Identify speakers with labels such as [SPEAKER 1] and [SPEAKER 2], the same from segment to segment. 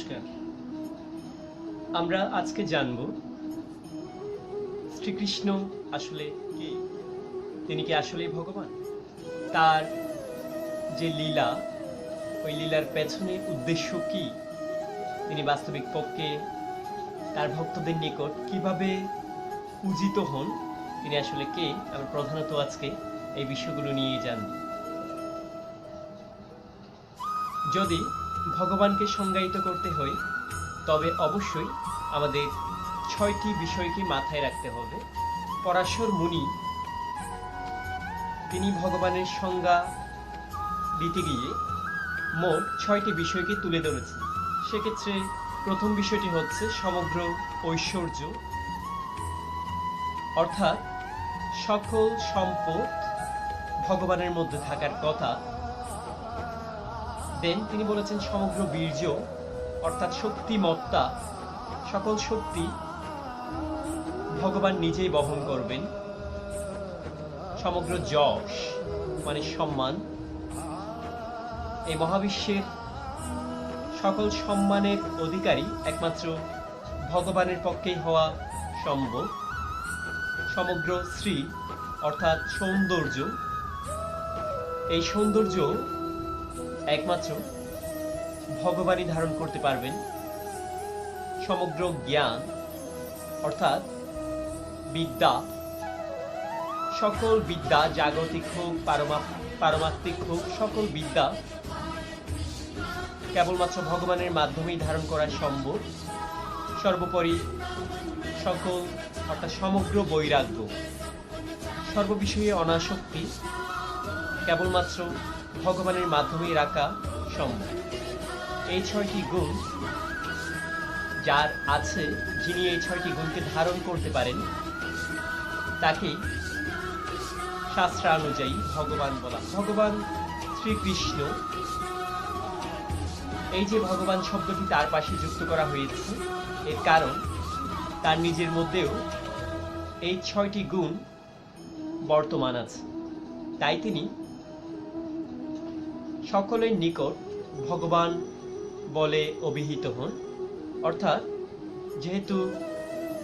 [SPEAKER 1] নমস্কার। আমরা আজকে জানব শ্রীকৃষ্ণ আসলে কে। তিনি কি আসলেই ভগবান? তার যে লীলা, ওই লীলার পেছনে উদ্দেশ্য কি? তিনি বাস্তবিক পক্ষে তার ভক্তদের নিকট কিভাবে পূজিত হন? তিনি আসলে কে? আমরা প্রধানত আজকে এই বিষয়গুলো নিয়ে জানব। যদি ভগবানকে সংজ্ঞায়িত করতে হয় তবে অবশ্যই আমাদের ৬টি বিষয়কে মাথায় রাখতে হবে। পরাশর মুনি তিনি ভগবানের সংজ্ঞা দিতে গিয়ে মোট ৬টি বিষয়কে তুলে ধরেছেন। সেক্ষেত্রে প্রথম বিষয়টি হচ্ছে সমগ্র ঐশ্বর্য, অর্থাৎ সকল সম্পদ ভগবানের মধ্যে থাকার কথা। দেন তিনি বলেছেন সমগ্র বীর্য, অর্থাৎ শক্তিমত্তা, সকল শক্তি ভগবান নিজেই বহন করবেন। সমগ্র যশ মানে সম্মান, এই মহাবিশ্বের সকল সম্মানের অধিকারী একমাত্র ভগবানের পক্ষেই হওয়া সম্ভব। সমগ্র শ্রী অর্থাৎ সৌন্দর্য, এই সৌন্দর্য একমাত্র ভগবানই ধারণ করতে পারবেন। সমগ্র জ্ঞান অর্থাৎ বিদ্যা, সকল বিদ্যা জাগতিক হোক পারমাত্মিক হোক, সকল বিদ্যা কেবলমাত্র ভগবানের মাধ্যমেই ধারণ করা সম্ভব। সর্বোপরি সকল অর্থাৎ সমগ্র বৈরাগ্য, সর্ববিষয়ে অনাসক্তি কেবলমাত্র ভগবানের মাধ্যমেই রাখা সম্ভব। এই ৬টি গুণ যার আছে, যিনি এই ৬টি গুণকে ধারণ করতে পারেন, তাকেই শাস্ত্রানুযায়ী ভগবান বলা। ভগবান শ্রীকৃষ্ণ, এই যে ভগবান শব্দটি তার পাশে যুক্ত করা হয়েছে, এর কারণ তার নিজের মধ্যেও এই ৬টি গুণ বর্তমান আছে। তাই তিনি সকলের নিকট ভগবান বলে অভিহিত হন। অর্থাৎ যেহেতু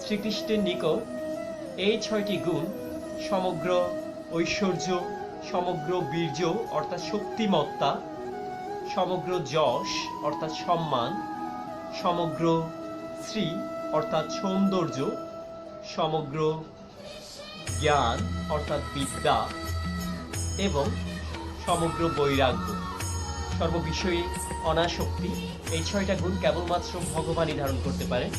[SPEAKER 1] শ্রীকৃষ্ণের নিকট এই ৬টি গুণ, সমগ্র ঐশ্বর্য, সমগ্র বীর্য অর্থাৎ শক্তিমত্তা, সমগ্র যশ অর্থাৎ সম্মান, সমগ্র শ্রী অর্থাৎ সৌন্দর্য, সমগ্র জ্ঞান অর্থাৎ বিদ্যা এবং সমগ্র বৈরাগ্য, সর্ববিষয়ে অনাসক্তি, এই ৬টা গুণ কেবলমাত্র ভগবানই ধারণ করতে পারেন।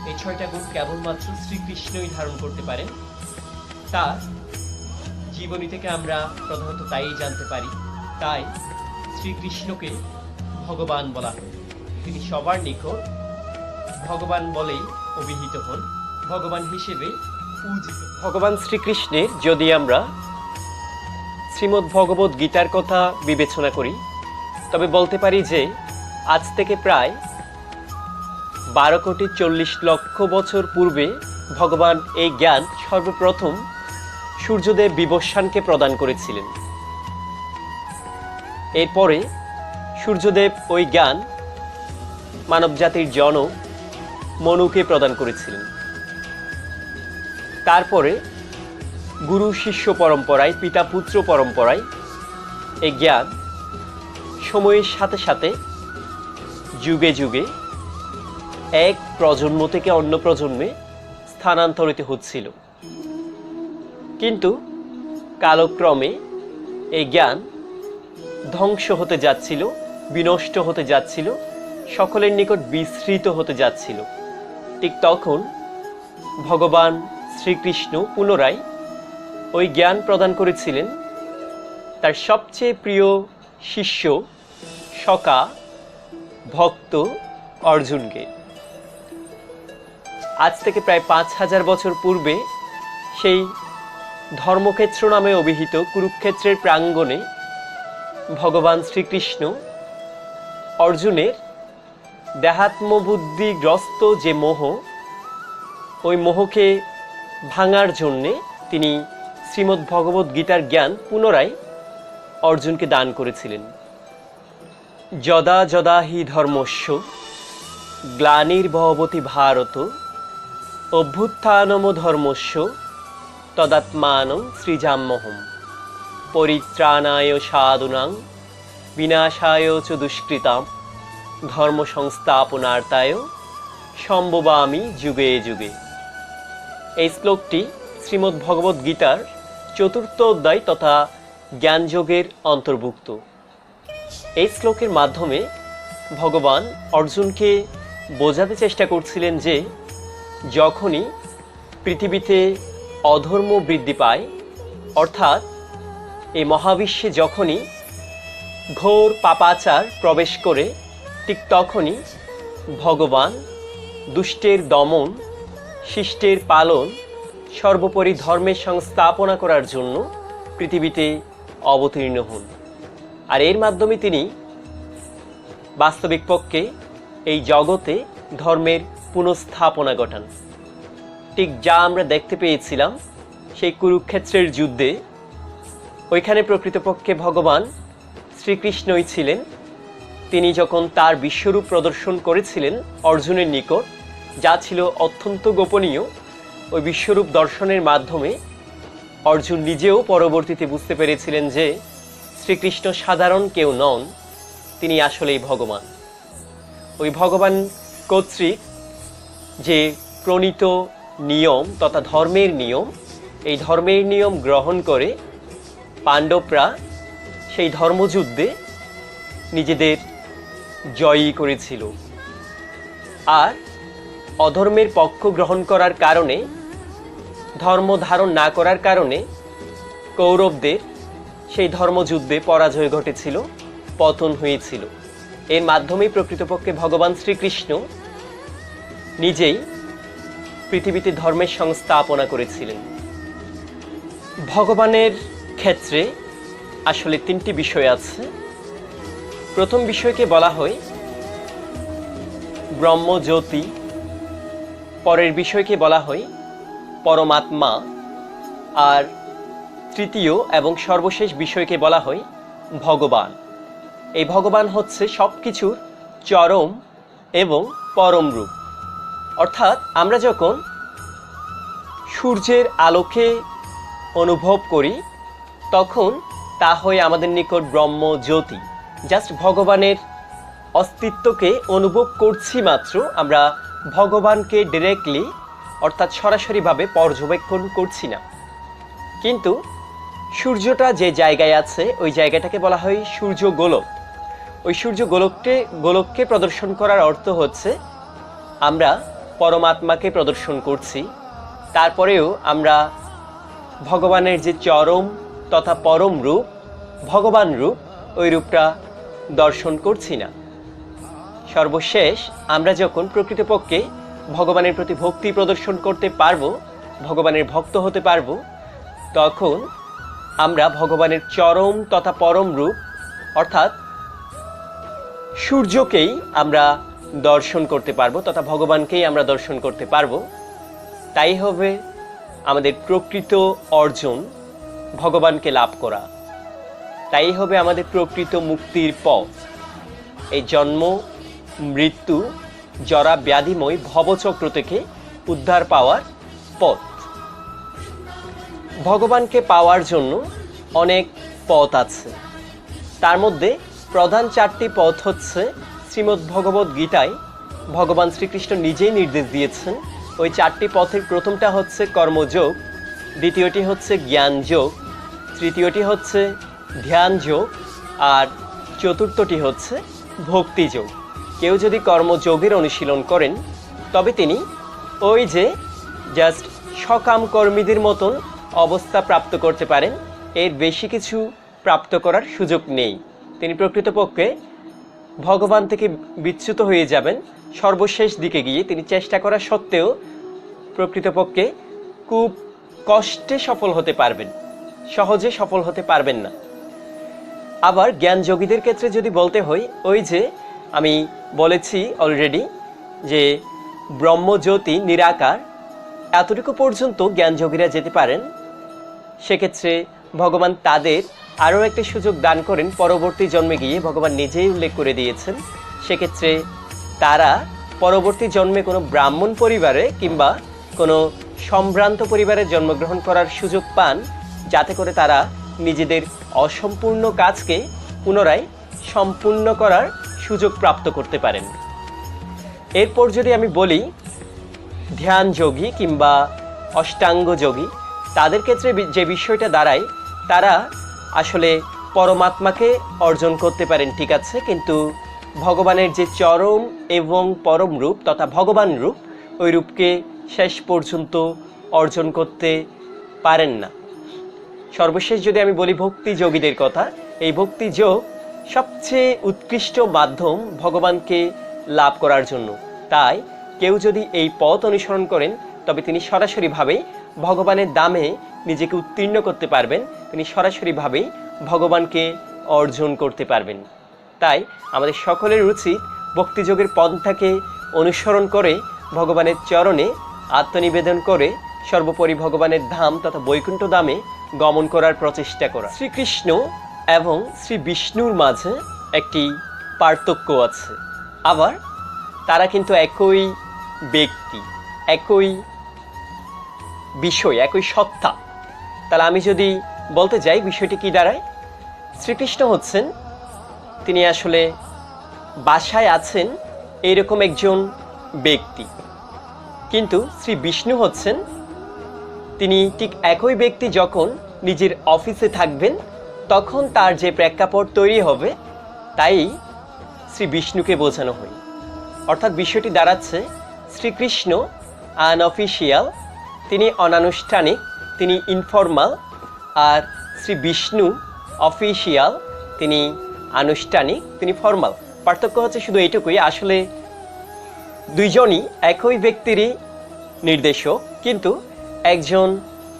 [SPEAKER 1] এই ৬টা গুণ কেবলমাত্র শ্রীকৃষ্ণই ধারণ করতে পারেন। তার জীবনী থেকে আমরা প্রধানত তাই জানতে পারি। তাই শ্রীকৃষ্ণকে ভগবান বলা হয়। তিনি সবার নিকট ভগবান বলেই অভিহিত হন, ভগবান হিসেবে পূজিত। ভগবান শ্রীকৃষ্ণের যদি আমরা শ্রীমদ্ ভগবদ্ গীতার কথা বিবেচনা করি তবে বলতে পারি যে আজ থেকে প্রায় ১২,৪০,০০,০০০ বছর পূর্বে ভগবান এই জ্ঞান সর্বপ্রথম সূর্যদেব বিবস্বানকে প্রদান করেছিলেন। এরপরে সূর্যদেব ওই জ্ঞান মানবজাতির জনক মনুকে প্রদান করেছিলেন। তারপরে গুরু শিষ্য পরম্পরায়, পিতা পুত্র পরম্পরায় এই জ্ঞান সময়ের সাথে সাথে যুগে যুগে এক প্রজন্ম থেকে অন্য প্রজন্মে স্থানান্তরিত হচ্ছিল। কিন্তু কালক্রমে এই জ্ঞান ধ্বংস হতে যাচ্ছিল, বিনষ্ট হতে যাচ্ছিল, সকলের নিকট বিস্মৃত হতে যাচ্ছিল। ঠিক তখন ভগবান শ্রীকৃষ্ণ পুনরায় ওই জ্ঞান প্রদান করেছিলেন তার সবচেয়ে প্রিয় শিষ্য, সখা, ভক্ত অর্জুনকে। আজ থেকে প্রায় ৫,০০০ বছর পূর্বে সেই ধর্মক্ষেত্র নামে অভিহিত কুরুক্ষেত্রের প্রাঙ্গণে ভগবান শ্রীকৃষ্ণ অর্জুনের দেহাত্মবুদ্ধিগ্রস্ত যে মোহ, ওই মোহকে ভাঙার জন্যে তিনি শ্রীমদ্ ভগবদ্ গীতার জ্ঞান পুনরায় অর্জুনকে দান করেছিলেন। যদা যদা হি ধর্মস্য গ্লানির্ভবতি ভারত অভ্যুত্থানম ধর্মস্য তদাত্মানং সৃজাম্যহম পরিত্রাণায় সাধুনাং বিনাশায় চ দুষ্কৃতাম ধর্ম সংস্থাপনার্থায় সম্ভবামি যুগে যুগে। এই শ্লোকটি শ্রীমদ্ ভগবদ গীতার 4th অধ্যায় তথা জ্ঞানযোগের অন্তর্ভুক্ত। এই শ্লোকের মাধ্যমে ভগবান অর্জুনকে বোঝাতে চেষ্টা করছিলেন যে যখনই পৃথিবীতে অধর্ম বৃদ্ধি পায়, অর্থাৎ এই মহাবিশ্বে যখনই ঘোর পাপাচার প্রবেশ করে, ঠিক তখনই ভগবান দুষ্টের দমন, শিষ্টের পালন, সর্বোপরি ধর্মের সংস্থাপনা করার জন্য পৃথিবীতে অবতীর্ণ হন। আর এর মাধ্যমে তিনি বাস্তবিক পক্ষে এই জগতে ধর্মের পুনঃস্থাপনা ঘটান। ঠিক যা আমরা দেখতে পেয়েছিলাম সেই কুরুক্ষেত্রের যুদ্ধে, ওইখানে প্রকৃতপক্ষে ভগবান শ্রীকৃষ্ণই ছিলেন। তিনি যখন তার বিশ্বরূপ প্রদর্শন করেছিলেন অর্জুনের নিকট, যা ছিল অত্যন্ত গোপনীয়, ওই বিশ্বরূপ দর্শনের মাধ্যমে অর্জুন নিজেও পরবর্তীতে বুঝতে পেরেছিলেন যে শ্রীকৃষ্ণ সাধারণ কেউ নন, তিনি আসলেই ভগবান। ওই ভগবান কর্তৃক যে প্রণীত নিয়ম তথা ধর্মের নিয়ম, এই ধর্মের নিয়ম গ্রহণ করে পাণ্ডবরা সেই ধর্মযুদ্ধে নিজেদের জয়ী করেছিল। আর অধর্মের পক্ষ গ্রহণ করার কারণে, ধর্ম ধারণ না করার কারণে কৌরবদের সেই ধর্মযুদ্ধে পরাজয় ঘটেছিল, পতন হয়েছিল। এর মাধ্যমেই প্রকৃতপক্ষে ভগবান শ্রীকৃষ্ণ নিজেই পৃথিবীতে ধর্মের সংস্থাপনা করেছিলেন। ভগবানের ক্ষেত্রে আসলে 3টি বিষয় আছে। প্রথম বিষয়কে বলা হয় ব্রহ্মজ্যোতি, পরের বিষয়কে বলা হয় পরমাত্মা, আর তৃতীয় এবং সর্বশেষ বিষয়কে বলা হয় ভগবান। এই ভগবান হচ্ছে সব কিছুর চরম এবং পরম রূপ। অর্থাৎ আমরা যখন সূর্যের আলোকে অনুভব করি তখন তা হয় আমাদের নিকট ব্রহ্মজ্যোতি। জাস্ট ভগবানের অস্তিত্বকে অনুভব করছি মাত্র, আমরা ভগবানকে ডিরেক্টলি অর্থাৎ সরাসরিভাবে পর্যবেক্ষণ করছি না। কিন্তু সূর্যটা যে জায়গায় আছে ওই জায়গাটাকে বলা হয় সূর্য গোলক। ওই সূর্য গোলককে প্রদর্শন করার অর্থ হচ্ছে আমরা পরমাত্মাকে প্রদর্শন করছি, তারপরেও আমরা ভগবানের যে চরম তথা পরম রূপ, ভগবান রূপ, ওই রূপটা দর্শন করছি না। সর্বশেষ আমরা যখন প্রকৃতপক্ষে ভগবানের প্রতি ভক্তি প্রদর্শন করতে পারবো, ভগবানের ভক্ত হতে পারবো, তখন আমরা ভগবানের চরম তথা পরম রূপ অর্থাৎ সূর্যকেই আমরা দর্শন করতে পারবো তথা ভগবানকেই আমরা দর্শন করতে পারবো। তাই হবে আমাদের প্রকৃত অর্জন, ভগবানকে লাভ করা। তাই হবে আমাদের প্রকৃত মুক্তির পথ, এই জন্ম মৃত্যু জরা ব্যাধিময় ভবচক্র থেকে উদ্ধার পাওয়ার পথ। ভগবানকে পাওয়ার জন্য অনেক পথ আছে, তার মধ্যে প্রধান 4টি পথ হচ্ছে শ্রীমদ্ ভগবদ গীতায় ভগবান শ্রীকৃষ্ণ নিজেই নির্দেশ দিয়েছেন। ওই 4টি পথের প্রথমটা হচ্ছে কর্মযোগ, দ্বিতীয়টি হচ্ছে জ্ঞান যোগ, তৃতীয়টি হচ্ছে ধ্যান যোগ, আর চতুর্থটি হচ্ছে ভক্তি যোগ। কেউ যদি কর্মযোগের অনুশীলন করেন তবে তিনি ওই যে জাস্ট সকাম কর্মীদের মতন অবস্থা প্রাপ্ত করতে পারেন, এর বেশি কিছু প্রাপ্ত করার সুযোগ নেই। তিনি প্রকৃতপক্ষে ভগবান থেকে বিচ্যুত হয়ে যাবেন। সর্বশেষ দিকে গিয়ে তিনি চেষ্টা করা সত্ত্বেও প্রকৃতপক্ষে খুব কষ্টে সফল হতে পারবেন, সহজে সফল হতে পারবেন না। আবার জ্ঞানযোগীদের ক্ষেত্রে যদি বলতে হয়, ওই যে আমি বলেছি অলরেডি যে ব্রহ্মজ্যোতি নিরাকার, এতটুকু পর্যন্ত জ্ঞানযোগীরা যেতে পারেন। সেক্ষেত্রে ভগবান তাদের আরও একটি সুযোগ দান করেন, পরবর্তী জন্মে গিয়ে ভগবান নিজেই উল্লেখ করে দিয়েছেন। সেক্ষেত্রে তারা পরবর্তী জন্মে কোনো ব্রাহ্মণ পরিবারে কিংবা কোনো সম্ভ্রান্ত পরিবারে জন্মগ্রহণ করার সুযোগ পান, যাতে করে তারা নিজেদের অসম্পূর্ণ কাজকে পুনরায় সম্পূর্ণ করার সুযোগ প্রাপ্ত করতে পারেন। এরপর যদি আমি বলি ধ্যান যোগী কিংবা অষ্টাঙ্গ যোগী, তাদের ক্ষেত্রে যে বিষয়টা দাঁড়ায়, তারা আসলে পরমাত্মাকে অর্জন করতে পারেন, ঠিক আছে, কিন্তু ভগবানের যে চরম এবং পরম রূপ তথা ভগবান রূপ, ওই রূপকে শেষ পর্যন্ত অর্জন করতে পারেন না। সর্বশেষ যদি আমি বলি ভক্তি যোগীদের কথা, এই ভক্তি যোগ সবচেয়ে উৎকৃষ্ট মাধ্যম ভগবানকে লাভ করার জন্য। তাই কেউ যদি এই পথ অনুসরণ করেন, তবে তিনি সরাসরিভাবেই ভগবানের দামে নিজেকে উত্তীর্ণ করতে পারবেন, তিনি সরাসরিভাবেই ভগবানকে অর্জন করতে পারবেন। তাই আমাদের সকলের উচিত ভক্তিযোগের পন্থাকে অনুসরণ করে ভগবানের চরণে আত্মনিবেদন করে সর্বোপরি ভগবানের ধাম তথা বৈকুণ্ঠ ধামে গমন করার প্রচেষ্টা করা। শ্রীকৃষ্ণ এবং শ্রী বিষ্ণুর মাঝে একটি পার্থক্য আছে, আবার তারা কিন্তু একই ব্যক্তি, একই বিষয়, একই সত্তা। তাহলে আমি যদি বলতে যাই বিষয়টি কি দাঁড়ায়, শ্রীকৃষ্ণ হচ্ছেন, তিনি আসলে বাসায় আছেন এইরকম একজন ব্যক্তি, কিন্তু শ্রী বিষ্ণু হচ্ছেন তিনি ঠিক একই ব্যক্তি যখন নিজের অফিসে থাকবেন, তখন তার যে প্রেক্ষাপট তৈরি হবে তাই শ্রী বিষ্ণুকে বোঝানো হয়। অর্থাৎ বিষয়টি দাঁড়াচ্ছে শ্রীকৃষ্ণ আনঅফিসিয়াল, তিনি অনানুষ্ঠানিক, তিনি ইনফর্মাল, আর শ্রী বিষ্ণু অফিসিয়াল, তিনি আনুষ্ঠানিক, তিনি ফর্মাল। পার্থক্য হচ্ছে শুধু এইটুকুই, আসলে দুইজনই একই ব্যক্তিরই নির্দেশক, কিন্তু একজন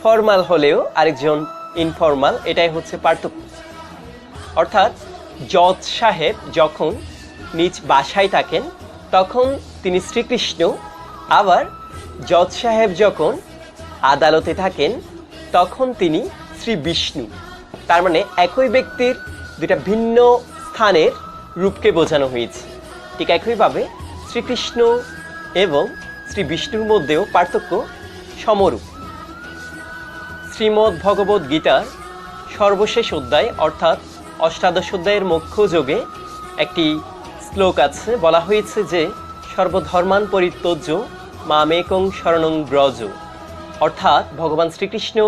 [SPEAKER 1] ফর্মাল হলেও আরেকজন ইনফর্মাল, এটাই হচ্ছে পার্থক্য। অর্থাৎ জজ সাহেব যখন নিজ বাসায় থাকেন তখন তিনি শ্রীকৃষ্ণ, আবার জজ সাহেব যখন আদালতে থাকেন তখন তিনি শ্রী বিষ্ণু। তার মানে একই ব্যক্তির দুটা ভিন্ন স্থানের রূপকে বোঝানো হয়েছে। ঠিক একইভাবে শ্রীকৃষ্ণ এবং শ্রী বিষ্ণুর মধ্যেও পার্থক্য সমরূপ। শ্রীমদ্ ভগবদ্ গীতার সর্বশেষ অধ্যায় অর্থাৎ অষ্টাদশ অধ্যায়ের মুখ্য যোগে একটি শ্লোক আছে, বলা হয়েছে যে সর্বধর্মান পরিত্যজ্য মামেকং শরণং ব্রজ। অর্থাৎ ভগবান শ্রীকৃষ্ণ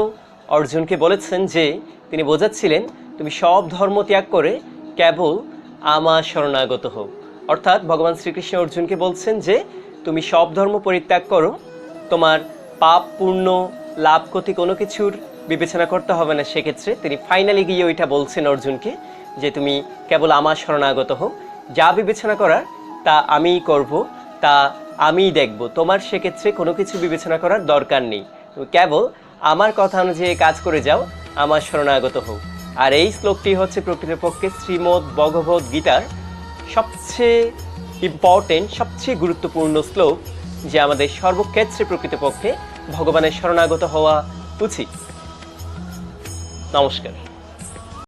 [SPEAKER 1] অর্জুনকে বলেছেন যে তিনি বোঝাচ্ছিলেন তুমি সব ধর্ম ত্যাগ করে কেবল আমার শরণাগত হও। অর্থাৎ ভগবান শ্রীকৃষ্ণ অর্জুনকে বলছেন যে তুমি সব ধর্ম পরিত্যাগ করো, তোমার পাপ পূর্ণ লাভ ক্ষতি কোনো কিছুর বিবেচনা করতে হবে না। সেক্ষেত্রে তিনি ফাইনালি গিয়ে ওইটা বলছেন অর্জুনকে যে তুমি কেবল আমার শরণাগত হও, যা বিবেচনা করার তা আমিই করব, তা আমিই দেখব, তোমার সেক্ষেত্রে কোনো কিছু বিবেচনা করার দরকার নেই, তুমি কেবল আমার কথা অনুযায়ী কাজ করে যাও, আমার শরণাগত হও। আর এই শ্লোকটি হচ্ছে প্রকৃতপক্ষে শ্রীমদ্ ভগবদ্ গীতার সবচেয়ে ইম্পর্টেন্ট, সবচেয়ে গুরুত্বপূর্ণ শ্লোক, যে আমাদের সর্বক্ষেত্রে প্রকৃতপক্ষে ভগবানের শরণাগত হওয়া উচিত। নমস্কার।